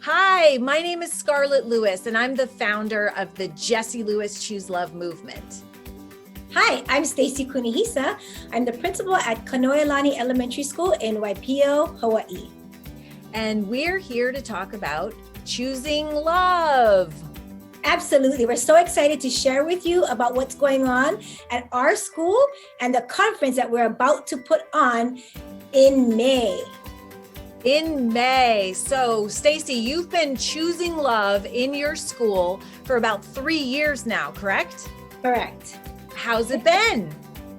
Hi, my name is Scarlett Lewis, and I'm the founder of the Jessie Lewis Choose Love movement. Hi, I'm Stacy Kunihisa. I'm the principal at Kanoelani Elementary School in Waipio, Hawaii. And we're here to talk about choosing love. Absolutely. We're so excited to share with you about what's going on at our school and the conference that we're about to put on in May. In May. So, Stacy, you've been choosing love in your school for about 3 years now, correct? Correct. How's it been?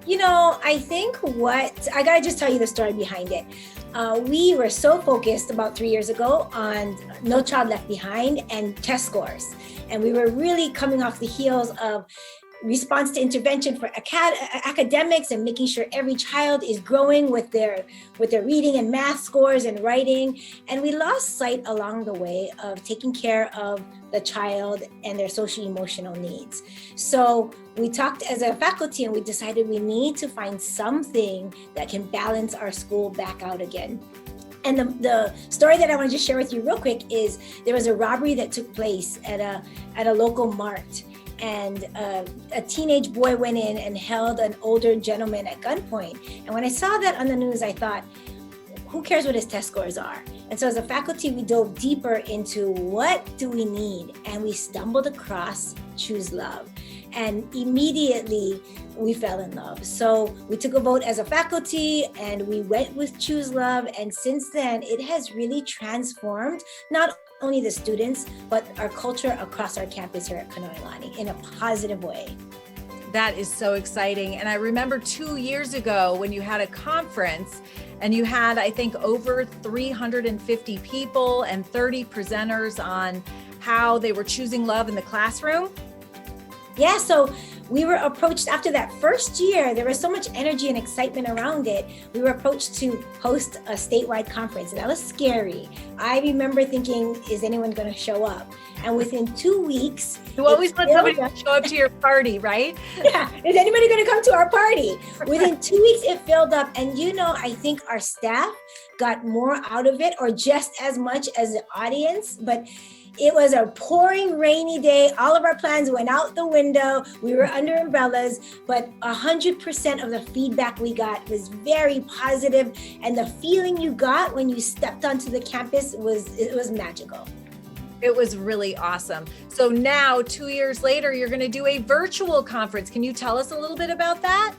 You know, I think I gotta just tell you the story behind it. We were so focused about 3 years ago on No Child Left Behind and test scores. And we were really coming off the heels of response to intervention for academics and making sure every child is growing with their reading and math scores and writing. And we lost sight along the way of taking care of the child and their social emotional needs. So we talked as a faculty and we decided we need to find something that can balance our school back out again. And the story that I want to just share with you real quick is there was a robbery that took place at a local mart. And a teenage boy went in and held an older gentleman at gunpoint. And when I saw that on the news, I thought, who cares what his test scores are? And so as a faculty, we dove deeper into what do we need? And we stumbled across Choose Love. And immediately we fell in love. So we took a vote as a faculty and we went with Choose Love. And since then, it has really transformed not only the students, but our culture across our campus here at Kanoelani in a positive way. That is so exciting. And I remember 2 years ago when you had a conference and you had, I think, over 350 people and 30 presenters on how they were choosing love in the classroom. Yeah, so we were approached after that first year. There was so much energy and excitement around it. We were approached to host a statewide conference, and that was scary. I remember thinking, is anyone going to show up? And within 2 weeks, you always let somebody show up to your party, right? Yeah, is anybody going to come to our party? Within 2 weeks, it filled up. And I think our staff got more out of it, or just as much as the audience, but it was a pouring rainy day. All of our plans went out the window. We were under umbrellas, but 100% of the feedback we got was very positive. And the feeling you got when you stepped onto the campus was magical. It was really awesome. So now 2 years later, you're going to do a virtual conference. Can you tell us a little bit about that?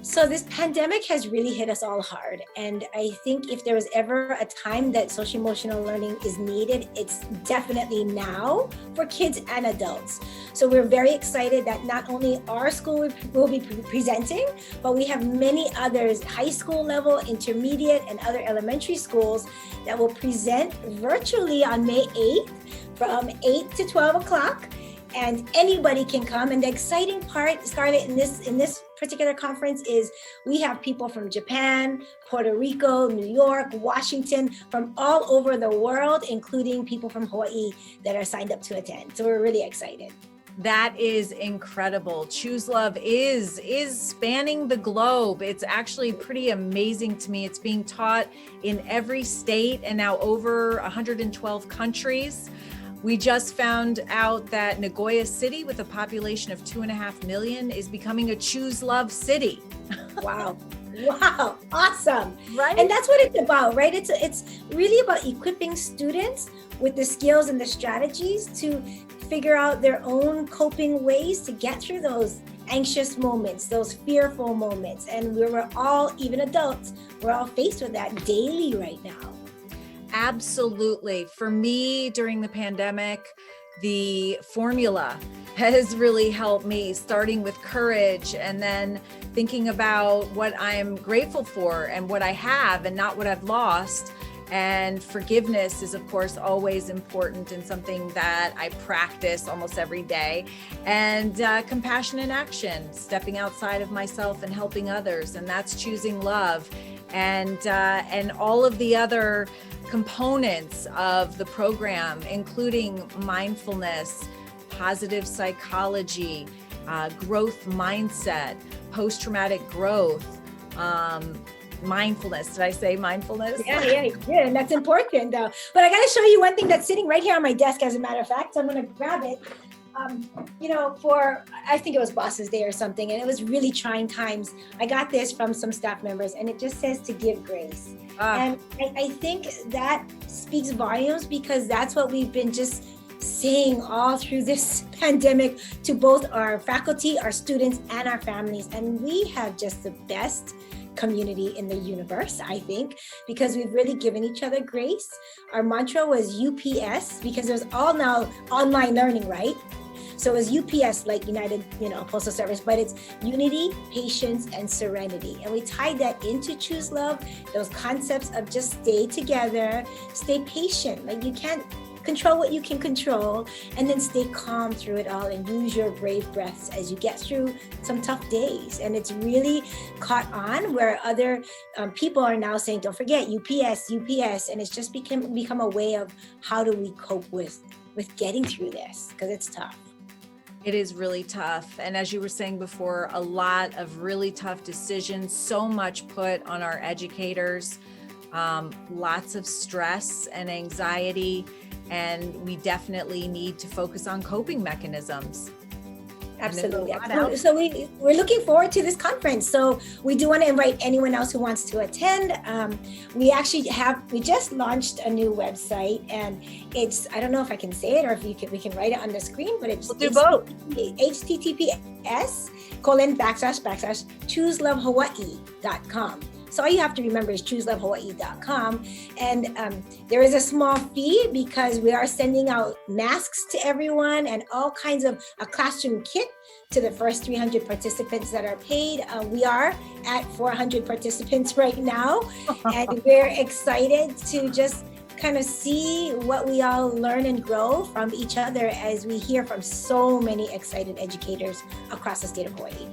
So this pandemic has really hit us all hard. And I think if there was ever a time that social emotional learning is needed, it's definitely now for kids and adults. So we're very excited that not only our school will be presenting, but we have many others, high school level, intermediate, and other elementary schools that will present virtually on May 8th from 8 to 12 o'clock. And anybody can come. And the exciting part, Scarlett, in this particular conference is we have people from Japan, Puerto Rico, New York, Washington, from all over the world, including people from Hawaii that are signed up to attend. So we're really excited. That is incredible. Choose Love is spanning the globe. It's actually pretty amazing to me. It's being taught in every state and now over 112 countries. We just found out that Nagoya City, with a population of 2.5 million, is becoming a Choose Love city. Wow. Awesome. Right. And that's what it's about, right? It's really about equipping students with the skills and the strategies to figure out their own coping ways to get through those anxious moments, those fearful moments. And we're all, even adults, we're all faced with that daily right now. Absolutely. For me, during the pandemic, the formula has really helped me, starting with courage and then thinking about what I'm grateful for and what I have and not what I've lost. And forgiveness is, of course, always important and something that I practice almost every day. And compassion in action, stepping outside of myself and helping others. And that's choosing love. And all of the other components of the program, including mindfulness, positive psychology, growth mindset, post-traumatic growth, mindfulness. Did I say mindfulness? Yeah, you did. And that's important though. But I got to show you one thing that's sitting right here on my desk, as a matter of fact. So I'm going to grab it. I think it was Boss's Day or something, and it was really trying times. I got this from some staff members, and it just says to give grace. And I think that speaks volumes, because that's what we've been just saying all through this pandemic to both our faculty, our students, and our families. And we have just the best community in the universe, I think, because we've really given each other grace. Our mantra was UPS, because it was all now online learning, right? So it was UPS, like United, Postal Service, but it's unity, patience, and serenity. And we tied that into Choose Love, those concepts of just stay together, stay patient. Like, you can't control what you can control, and then stay calm through it all, and use your brave breaths as you get through some tough days. And it's really caught on, where other people are now saying, don't forget UPS, and it's just become a way of how do we cope with getting through this, because it's tough. It is really tough. And as you were saying before, a lot of really tough decisions, so much put on our educators, lots of stress and anxiety, and we definitely need to focus on coping mechanisms. Absolutely. So we're looking forward to this conference. So we do want to invite anyone else who wants to attend. We just launched a new website, and it's, I don't know if I can say it or if we can write it on the screen, but it's, we'll do both. https://chooselovehawaii.com. So all you have to remember is chooselovehawaii.com. And there is a small fee, because we are sending out masks to everyone and all kinds of a classroom kit to the first 300 participants that are paid. We are at 400 participants right now. And we're excited to just kind of see what we all learn and grow from each other, as we hear from so many excited educators across the state of Hawaii.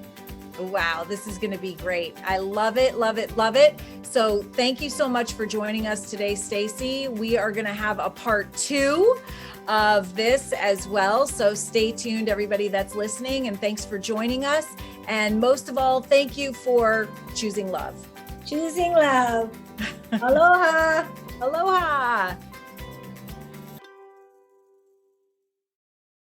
Wow, this is going to be great. I love it, love it, love it. So thank you so much for joining us today, Stacy. We are going to have a part 2 of this as well. So stay tuned, everybody that's listening, and thanks for joining us. And most of all, thank you for choosing love. Choosing love. Aloha. Aloha.